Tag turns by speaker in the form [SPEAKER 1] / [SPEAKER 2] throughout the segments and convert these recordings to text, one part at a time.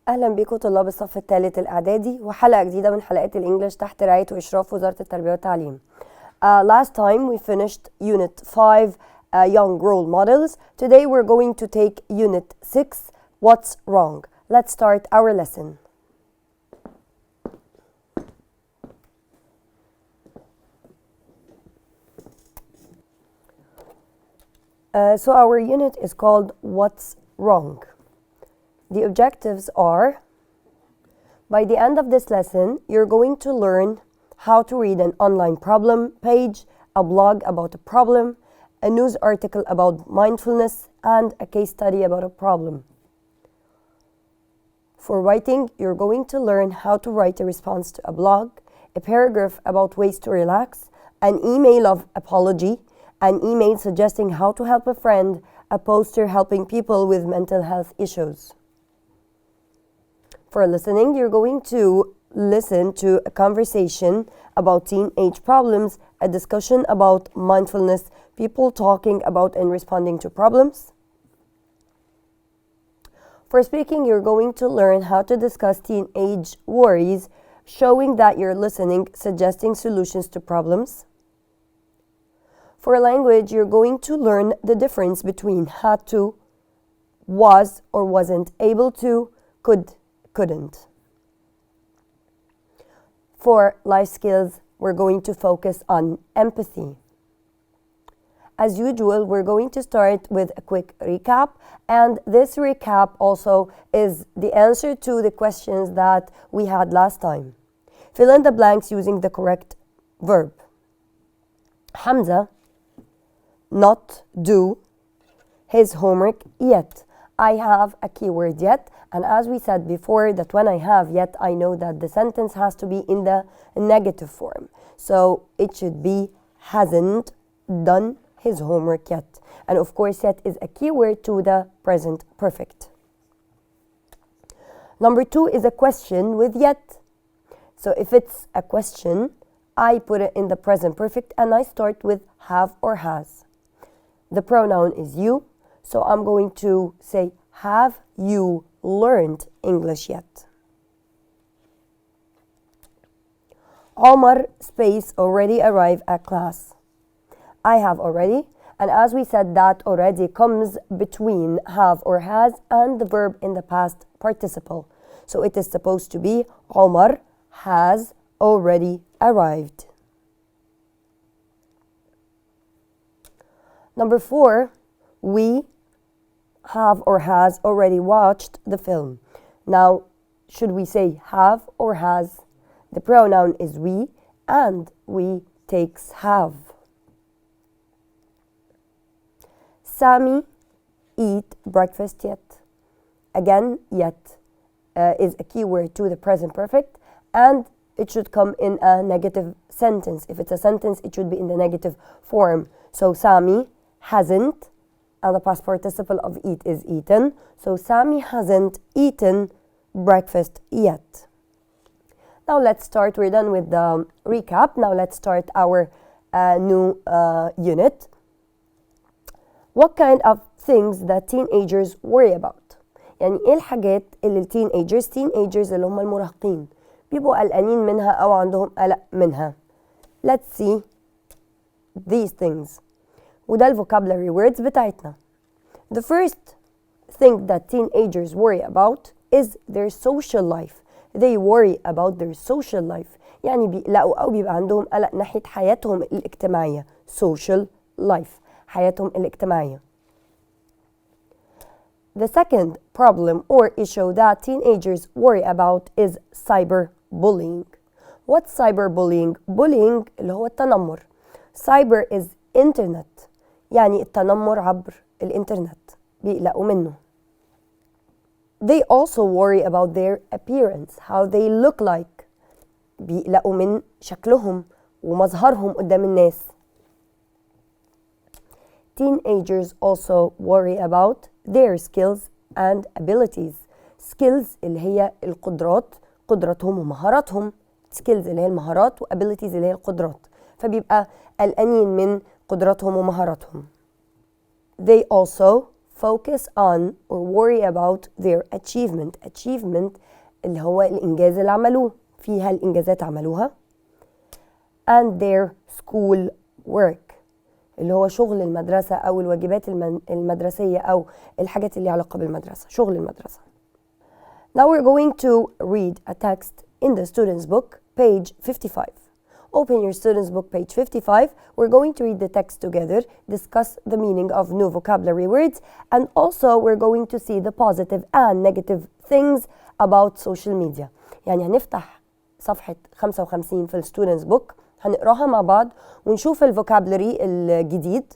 [SPEAKER 1] أهلا بكم طلاب الصف الثالث الإعدادي وحلقة جديدة من حلقات الإنجليش تحت رعاية وإشراف وزارة التربية والتعليم. Last time we finished Unit 5, Young Role Models. Today we're going to take Unit 6, What's Wrong. Let's start our lesson. So our unit is called What's Wrong. The objectives are, by the end of this lesson, you're going to learn how to read an online problem page, a blog about a problem, a news article about mindfulness, and a case study about a problem. For writing, you're going to learn how to write a response to a blog, a paragraph about ways to relax, an email of apology, an email suggesting how to help a friend, a poster helping people with mental health issues. For listening, you're going to listen to a conversation about teenage problems, a discussion about mindfulness, people talking about and responding to problems. For speaking, you're going to learn how to discuss teenage worries, showing that you're listening, suggesting solutions to problems. For language, you're going to learn the difference between had to, was or wasn't able to, could, couldn't. For life skills, we're going to focus on empathy. As usual, we're going to start with a quick recap, and this recap also is the answer to the questions that we had last time. Fill in the blanks using the correct verb. Hamza not do his homework yet. I have a keyword yet, and as we said before, that when I have yet, I know that the sentence has to be in the negative form. So it should be hasn't done his homework yet. And of course, yet is a keyword to the present perfect. Number 2 is a question with yet. So if it's a question, I put it in the present perfect and I start with have or has. The pronoun is you, so I'm going to say, have you learned English yet? Omar space already arrived at class. I have already, and as we said, that already comes between have or has and the verb in the past participle. So it is supposed to be Omar has already arrived. Number 4, we have or has already watched the film. Now, should we say have or has? The pronoun is we, and we takes have. Sami eat breakfast yet. Again, yet is a keyword to the present perfect, and it should come in a negative sentence. If it's a sentence, it should be in the negative form. So Sami hasn't, and the past participle of eat is eaten. So Sami hasn't eaten breakfast yet. Now let's start. We're done with the recap. Now let's start our new unit. What kind of things that teenagers worry about? يعني ايه الحاجات اللي teenagers اللي هم المراهقين بيبقوا قلقانين منها او عندهم قلق منها. Let's see these things. وده vocabulary words بتاعتنا. The first thing that teenagers worry about is their social life. They worry about their social life. يعني بيقلقوا أو بيبقى عندهم قلق ناحية حياتهم الاجتماعية. Social life. حياتهم الاجتماعية. The second problem or issue that teenagers worry about is cyberbullying. What's cyberbullying? Bullying اللي هو التنمر. Cyber is internet. يعني التنمر عبر الإنترنت بيقلقوا منه. They also worry about their appearance, how they look like. بيقلقوا من شكلهم ومظهرهم قدام الناس. Teenagers also worry about their skills and abilities. Skills اللي هي القدرات، قدراتهم ومهاراتهم. Skills اللي هي المهارات وabilities اللي هي القدرات. فبيبقى قلقانين من قدراتهم ومهاراتهم. They also focus on or worry about their achievement. Achievement اللي هو الإنجاز اللي عملوه، فيها الإنجازات عملوها. and their school work اللي هو شغل المدرسة أو الواجبات المدرسية أو الحاجات اللي علاقة بالمدرسة، شغل المدرسة. Now we're going to read a text in the student's book, page 55. Open your student's book, page 55. We're going to read the text together, discuss the meaning of new vocabulary words, and also we're going to see the positive and negative things about social media. يعني هنفتح صفحة 55 في الستودنتس بوك، هنقراها مع بعض ونشوف الفوكابلري الجديد،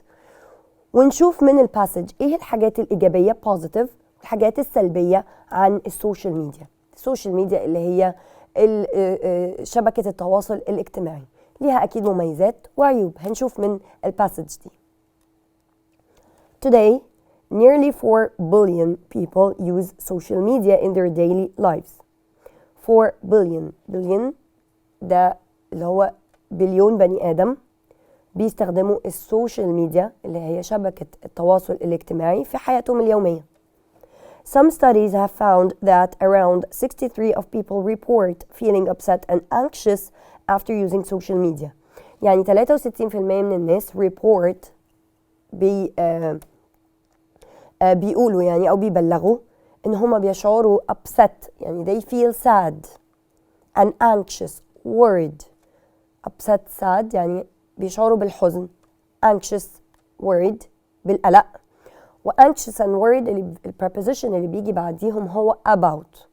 [SPEAKER 1] ونشوف من الباسج ايه الحاجات الإيجابية positive والحاجات السلبية عن السوشيال ميديا. السوشيال ميديا اللي هي شبكة التواصل الاجتماعي، ليها أكيد مميزات وعيوب، هنشوف من الباسج دي. Today, nearly 4 billion people use social media in their daily lives. 4 billion ده اللي هو بليون بني آدم بيستخدموا السوشيال ميديا اللي هي شبكة التواصل الاجتماعي في حياتهم اليومية. Some studies have found that around 63% of people report feeling upset and anxious after using social media. يعني 63% من الناس report بيقولوا يعني أو بيبلغوا إن هما بيشعروا upset، يعني they feel sad and anxious, worried. upset sad يعني بيشعروا بالحزن، anxious worried بالقلق، و anxious and worried اللي preposition اللي بيجي بعديهم هو about.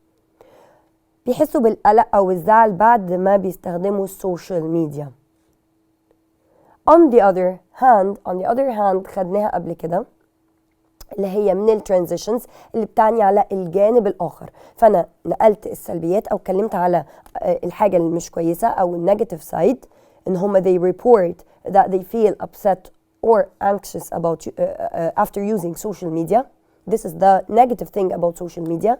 [SPEAKER 1] بيحسوا بالقلق أو الزعل بعد ما بيستخدموا السوشيال ميديا. on the other hand خدناها قبل كده اللي هي من الترانزيشنز اللي بتعني على الجانب الآخر، فأنا نقلت السلبيات أو اتكلمت على الحاجة اللي مش كويسة أو النيجاتيف سايد، إن هما they report that they feel upset or anxious about after using social media. This is the negative thing about social media.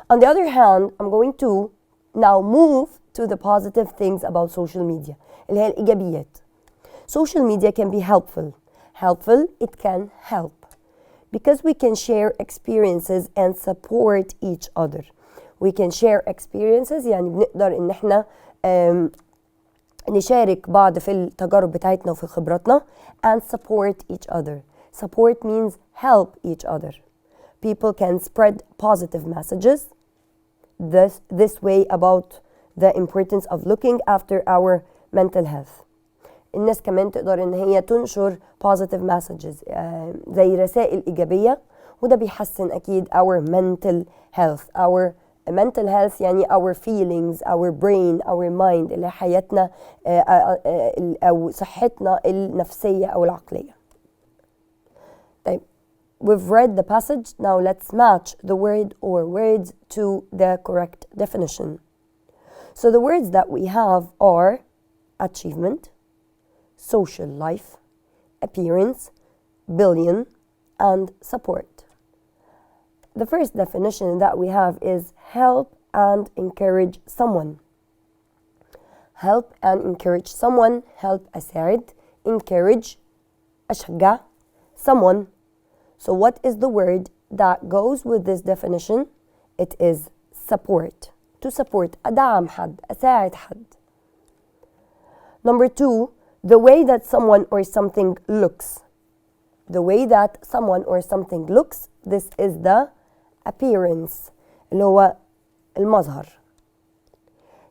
[SPEAKER 1] On the other hand, I'm going to now move to the positive things about social media اللي هي الإيجابيات. Social media can be helpful. It can help because we can share experiences and support each other. We can share experiences يعني بنقدر إن احنا نشارك بعض في التجارب بتاعتنا وفي خبراتنا and support each other. Support means help each other. People can spread positive messages this way about the importance of looking after our mental health. الناس كمان تقدر ان هي تنشر positive messages زي رسائل إيجابية، وده بيحسن أكيد our mental health يعني our feelings, our brain, our mind اللي حياتنا أو صحتنا النفسية أو العقلية. طيب we've read the passage, now let's match the word or words to the correct definition. So the words that we have are achievement, social life, appearance, billion, and support. The first definition that we have is help and encourage someone. Help and encourage someone. Help أساعد. Encourage أشجع someone. So what is the word that goes with this definition? It is support. To support أدعم حد، أساعد حد. Number 2, the way that someone or something looks. The way that someone or something looks, this is the appearance اللي هو المظهر.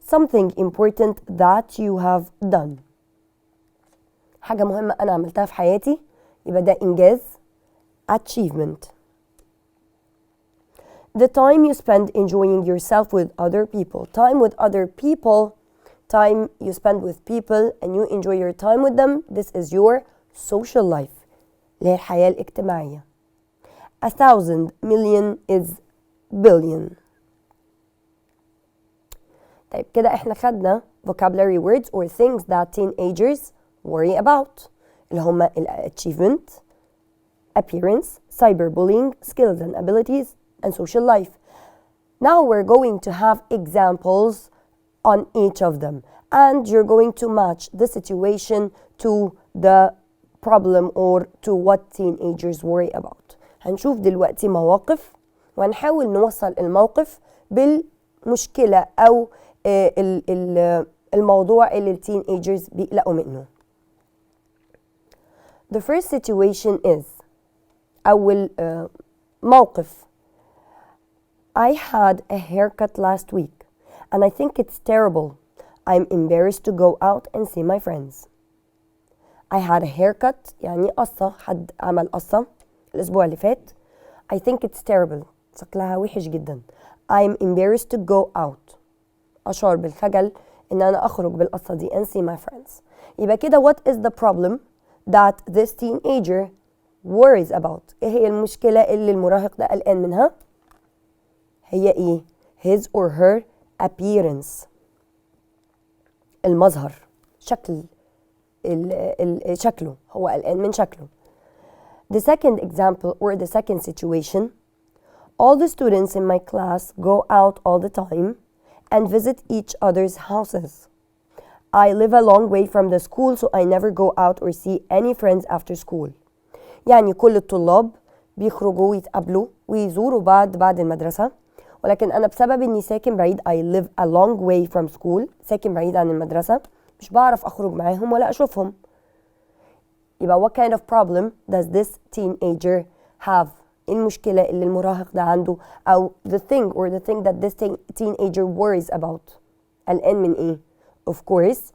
[SPEAKER 1] Something important that you have done. حاجة مهمة أنا عملتها في حياتي يبقى ده إنجاز achievement. The time you spend enjoying yourself with other people. Time with other people. Time you spend with people and you enjoy your time with them. This is your social life. اللي هي الحياة الاجتماعية. 1,000 million is billion. طيب كده احنا خدنا vocabulary words or things that teenagers worry about اللي هما achievement, appearance, cyberbullying, skills and abilities, and social life. Now we're going to have examples on each of them and you're going to match the situation to the problem or to what teenagers worry about. هنشوف دلوقتي مواقف وهنحاول نوصل الموقف بالمشكلة أو الموضوع اللي التين ايجرز بيقلقوا منه. The first situation is أول موقف. I had a haircut last week and I think it's terrible. I'm embarrassed to go out and see my friends. I had a haircut يعني قصة، حد عمل قصة الأسبوع اللي فات. I think it's terrible. شكلها وحش جدا. I'm embarrassed to go out. أشعر بالخجل إن أنا أخرج بالقصة دي and see my friends. يبقى كده what is the problem that this teenager worries about؟ إيه هي المشكلة اللي المراهق ده قلقان منها؟ هي إيه؟ his or her appearance. المظهر، شكل شكله، هو قلقان من شكله. The second example or the second situation, all the students in my class go out all the time and visit each other's houses. I live a long way from the school so I never go out or see any friends after school. يعني كل الطلاب بيخرجوا ويتقابلوا ويزوروا بعد المدرسة، ولكن أنا بسبب إني ساكن بعيد I live a long way from school، ساكن بعيد عن المدرسة، مش بعرف أخرج معاهم ولا أشوفهم. يبقى what kind of problem does this teenager have؟ المشكلة اللي المراهق ده عنده، أو the thing that this teenager worries about. قلقان من إيه؟ Of course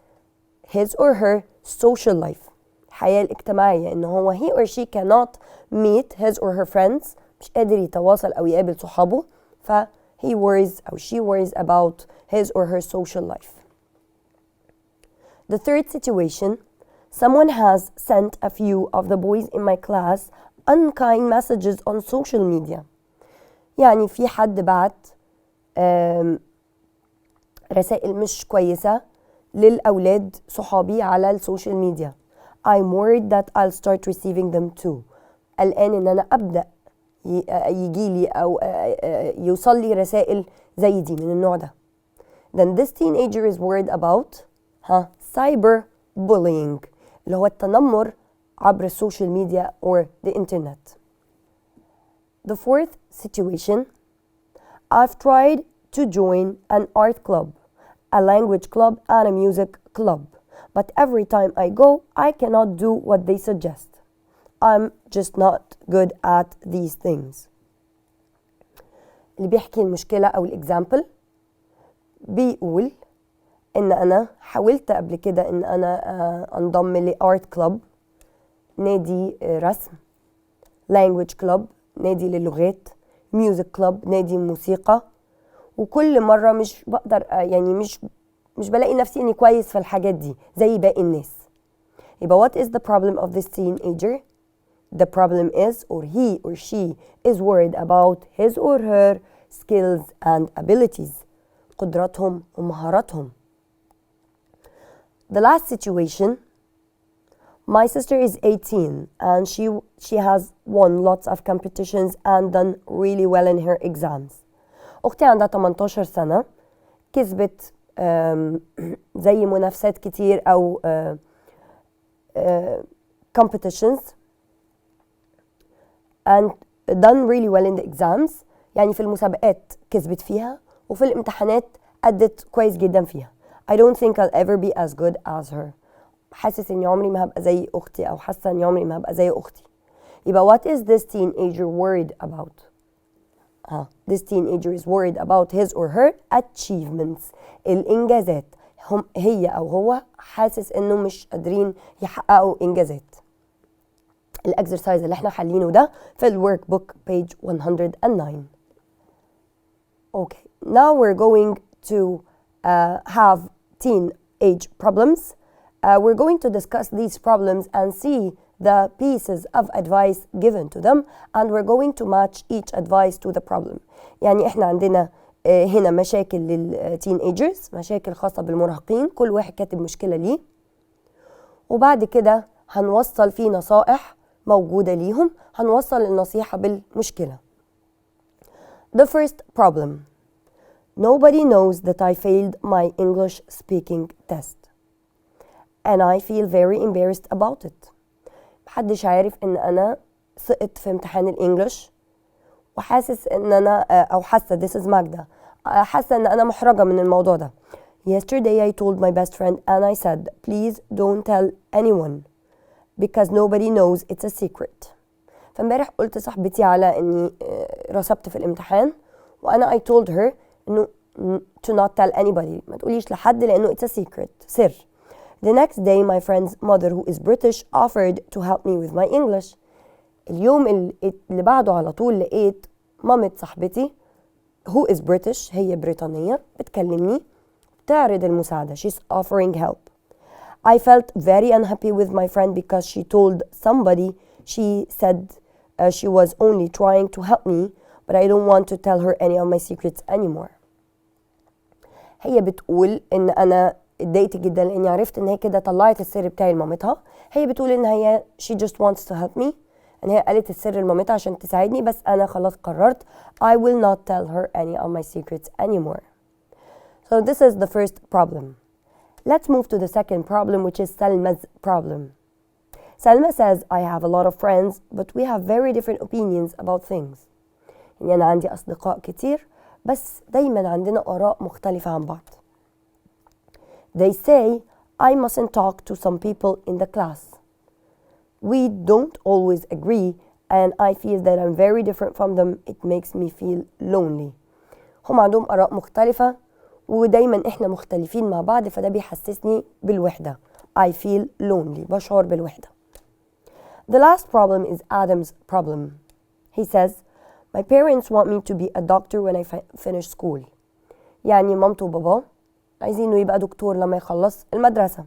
[SPEAKER 1] his or her social life، الحياة الاجتماعية، إن هو he or she cannot meet his or her friends، مش قادر يتواصل أو يقابل صحابه، he worries أو she worries about his or her social life. The third situation, someone has sent a few of the boys in my class unkind messages on social media. يعني في حد بعت رسائل مش كويسة للأولاد صحابي على السوشيال ميديا. I'm worried that I'll start receiving them too. الآن إن أنا أبدأ يجيلي أو يوصل لي رسائل زي دي من النوع ده. Then this teenager is worried about cyber bullying، اللي هو التنمر عبر السوشيال ميديا or the internet. The fourth situation, I've tried to join an art club, a language club and a music club, but every time I go I cannot do what they suggest. I'm just not good at these things. اللي بيحكي المشكلة أو الإكزامبل بيقول إن أنا حاولت قبل كده إن أنا أنضم لآرت كلوب، نادي رسم، language club نادي للغات، music club نادي موسيقى، وكل مرة مش بقدر يعني مش بلاقي نفسي إني كويس في الحاجات دي زي باقي الناس. يبقى what is the problem of this teenager؟ The problem is, or he or she is worried about his or her skills and abilities. قدراتهم ومهاراتهم. The last situation, my sister is 18 and she has won lots of competitions and done really well in her exams. أختي عندها 18 سنة، كسبت زي منافسات كتير أو competitions and done really well in the exams. يعني في المسابقات كسبت فيها وفي الامتحانات أدت كويس جدا فيها. I don't think I'll ever be as good as her. حاسس إني عمري ما هبقى زي أختي أو حاسة إني عمري ما هبقى زي أختي. يبقى what is this teenager worried about؟ This teenager is worried about his or her achievements. الإنجازات. هي أو هو حاسس إنه مش قادرين يحققوا إنجازات. الإكسرسايز اللي احنا حلينه ده في الورك بوك page 109. Okay, now we're going to have teenage problems. We're going to discuss these problems and see the pieces of advice given to them, and we're going to match each advice to the problem. يعني احنا عندنا هنا مشاكل للتينيجرز، مشاكل خاصة بالمراهقين، كل واحد كاتب مشكلة ليه، وبعد كده هنوصل فيه نصائح موجودة ليهم، هنوصل النصيحة بالمشكلة. The first problem. Nobody knows that I failed my English speaking test and I feel very embarrassed about it. محدش عارف ان انا سقط في امتحان الإنجليش وحاسس إن أنا أو حاسة this is ماجدة حاسة إن أنا محرجة من الموضوع ده. Yesterday I told my best friend and I said please don't tell anyone because nobody knows it's a secret. فامبارح قلت صاحبتي على إني رسبت في الامتحان وأنا I told her إنه to not tell anybody ما تقوليش لحد لأنه it's a secret سر. The next day my friend's mother who is British offered to help me with my English. اليوم اللي بعده على طول لقيت مامة صاحبتي who is British هي بريطانية بتكلمني تعرض المساعدة. She's offering help. I felt very unhappy with my friend because she told somebody she said she was only trying to help me but I don't want to tell her any of my secrets anymore. هي بتقول إن أنا اتضايقت جدا لأني عرفت إن هي كده طلعت السر بتاعي لمامتها. هي بتقول إن هي she just wants to help me إن هي قالت السر لمامتها عشان تساعدني بس أنا خلاص قررت I will not tell her any of my secrets anymore. So this is the first problem. Let's move to the second problem which is Salma's problem. Salma says I have a lot of friends but we have very different opinions about things. يعني أنا عندي أصدقاء كتير بس دايما عندنا آراء مختلفة عن بعض. They say I mustn't talk to some people in the class. We don't always agree and I feel that I'm very different from them. It makes me feel lonely. هم عندهم آراء مختلفة ودايما إحنا مختلفين مع بعض فده بيحسسني بالوحدة. I feel lonely. بشعر بالوحدة. The last problem is Adam's problem. He says my parents want me to be a doctor when I finish school. يعني مامته وباباه عايزينه يبقى دكتور لما يخلص المدرسة.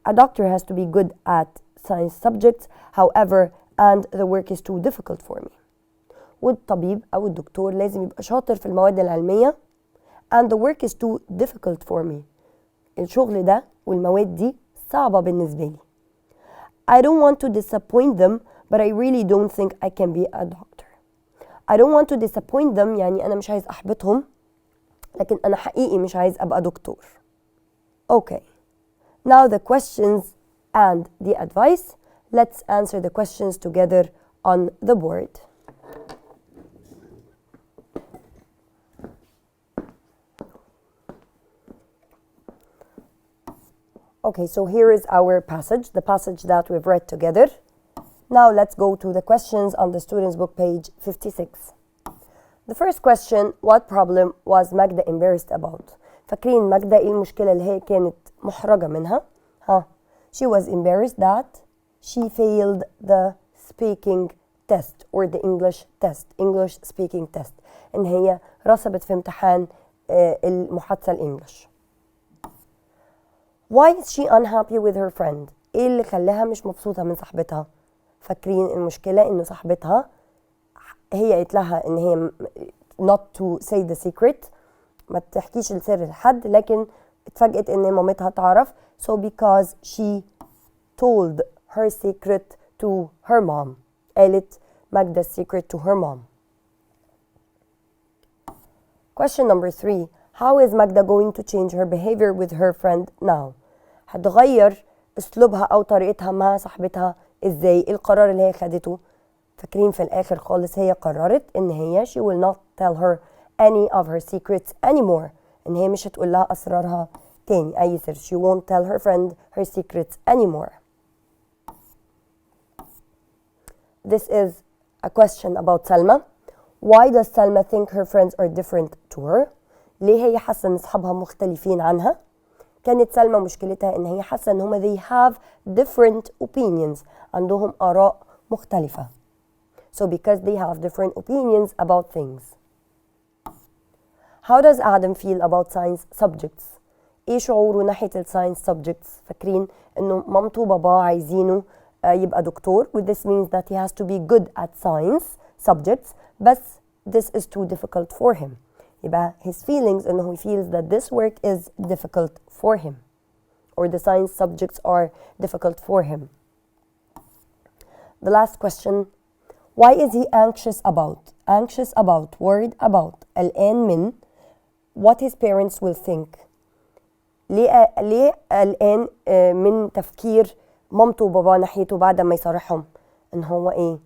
[SPEAKER 1] A doctor has to be good at science subjects however and the work is too difficult for me. والطبيب أو الدكتور لازم يبقى شاطر في المواد العلمية and the work is too difficult for me. الشغل ده والمواد دي صعبة بالنسبة لي. I don't want to disappoint them but I really don't think I can be a doctor. I don't want to disappoint them يعني أنا مش عايز أحبطهم لكن أنا حقيقي مش عايز أبقى دكتور. Okay. Now the questions and the advice. Let's answer the questions together on the board. Okay, so here is our passage, the passage that we've read together. Now let's go to the questions on the student's book, page 56. The first question, what problem was Magda embarrassed about? فاكرين ماجدة ايه المشكلة اللي هي كانت محرجة منها؟ She was embarrassed that she failed the speaking test or the English speaking test. إن هي رسبت في امتحان المحادثة الإنجليش. Why is she unhappy with her friend? ايه اللي خلاها مش مبسوطة من صاحبتها؟ فاكرين المشكلة إنه صاحبتها هي قالت لها إن هي not to say the secret ما تحكيش السر لحد لكن اتفاجئت إن مامتها تعرف so because she told her secret to her mom قالت ماجدة secret to her mom. Question number 3. How is Magda going to change her behavior with her friend now? هتغير أسلوبها أو طريقتها مع صاحبتها إزاي؟ القرار اللي هي خدته فاكرين في الآخر خالص هي قررت إن هي she will not tell her any of her secrets anymore إن هي مش هتقول لها أسرارها تاني أي سر. She won't tell her friend her secrets anymore. This is a question about Salma. Why does Salma think her friends are different to her? ليه هي حاسة إن أصحابها مختلفين عنها؟ كانت سلمى مشكلتها إن هي حاسة إن هما they have different opinions عندهم آراء مختلفة. So because they have different opinions about things. How does Adam feel about science subjects? إيه شعوره ناحية الساينس subjects؟ فاكرين إنه مامته وباباه عايزينه يبقى دكتور which this means that he has to be good at science subjects بس this is too difficult for him. يبقى his feelings إنه he feels that this work is difficult for him or the science subjects are difficult for him. The last question, why is he anxious about? Anxious about, worried about, قلقان من what his parents will think. ليه قلقان من تفكير مامته وباباه ناحيته بعد ما يصارحهم إن هو إيه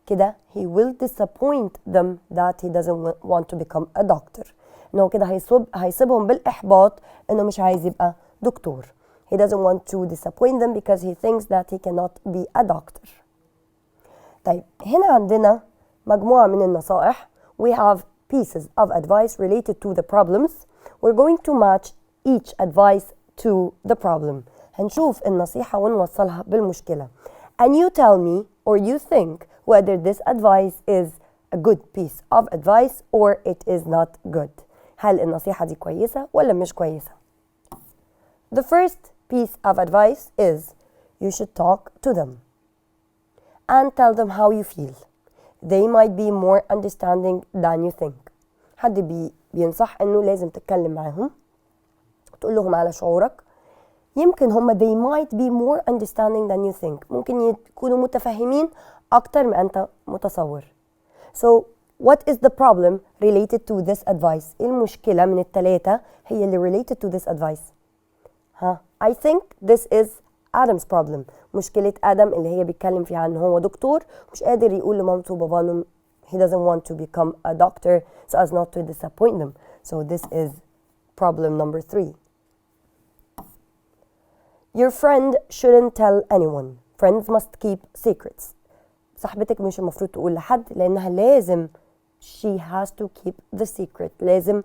[SPEAKER 1] كده he will disappoint them that he doesn't want to become a doctor. إنه كده هيصيبهم بالإحباط إنه مش عايز يبقى دكتور. He doesn't want to disappoint them because he thinks that he cannot be a doctor. طيب هنا عندنا مجموعة من النصائح. We have pieces of advice related to the problems. We're going to match each advice to the problem. هنشوف النصيحة ونوصلها بالمشكلة. And you tell me or you think whether this advice is a good piece of advice or it is not good. هل النصيحة دي كويسة ولا مش كويسة؟ The first piece of advice is you should talk to them and tell them how you feel. They might be more understanding than you think. حد بينصح انه لازم تتكلم معاهم تقول لهم على شعورك. يمكن هم they might be more understanding than you think. ممكن يكونوا متفهمين اكتر ما انت متصور. So what is the problem related to this advice؟ المشكلة من الثلاثة هي اللي related to this advice. I think this is Adam's problem. مشكلة آدم اللي هي بيتكلم فيها عن هو دكتور مش قادر يقول لمامته وباباه إنه he doesn't want to become a doctor so as not to disappoint them. So this is problem number 3. Your friend shouldn't tell anyone. Friends must keep secrets. صاحبتك مش المفروض تقول لحد لأنها لازم she has to keep the secret. لازم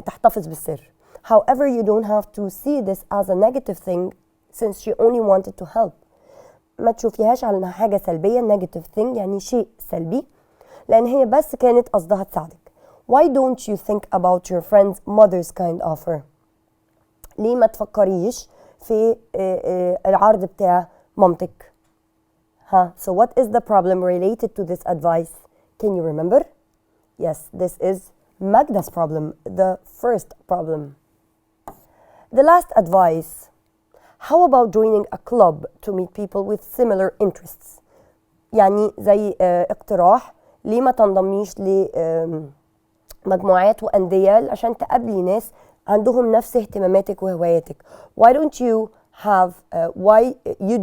[SPEAKER 1] تحتفظ بالسر. However, you don't have to see this as a negative thing since she only wanted to help. ما تشوفيهاش على انها حاجة سلبية negative thing يعني شيء سلبي لأن هي بس كانت قصدها تساعدك. Why don't you think about your friend's mother's kind offer؟ ليه ما تفكريش في العرض بتاع مامتك؟ So what is the problem related to this advice? Can you remember? Yes, this is Magda's problem, the first problem. The last advice. How about joining a club to meet people with similar interests? يعني زي اقتراح ليه ما تنضميش لمجموعات وأندية عشان تقابلي ناس عندهم نفس اهتماماتك وهواياتك. Why don't you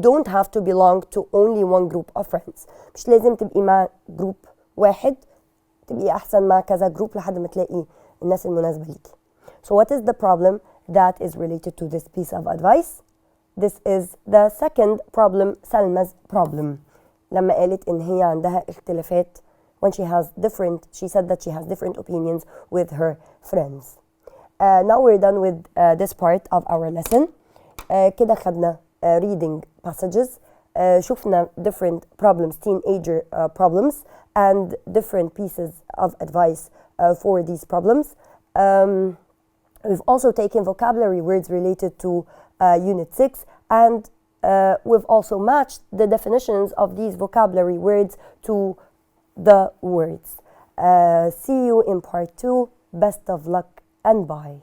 [SPEAKER 1] don't have to belong to only one group of friends. مش لازم تبقي مع جروب واحد تبقي أحسن مع كذا جروب لحد ما تلاقي الناس المناسبة ليكي. So what is the problem that is related to this piece of advice? This is the second problem, Salma's problem. لما قالت إن هي عندها اختلافات when she said that she has different opinions with her friends. Now we're done with this part of our lesson. كده خدنا reading passages. شفنا different problems, teenager problems and different pieces of advice for these problems. We've also taken vocabulary words related to Unit 6 and we've also matched the definitions of these vocabulary words to the words. See you in part 2. Best of luck and bye.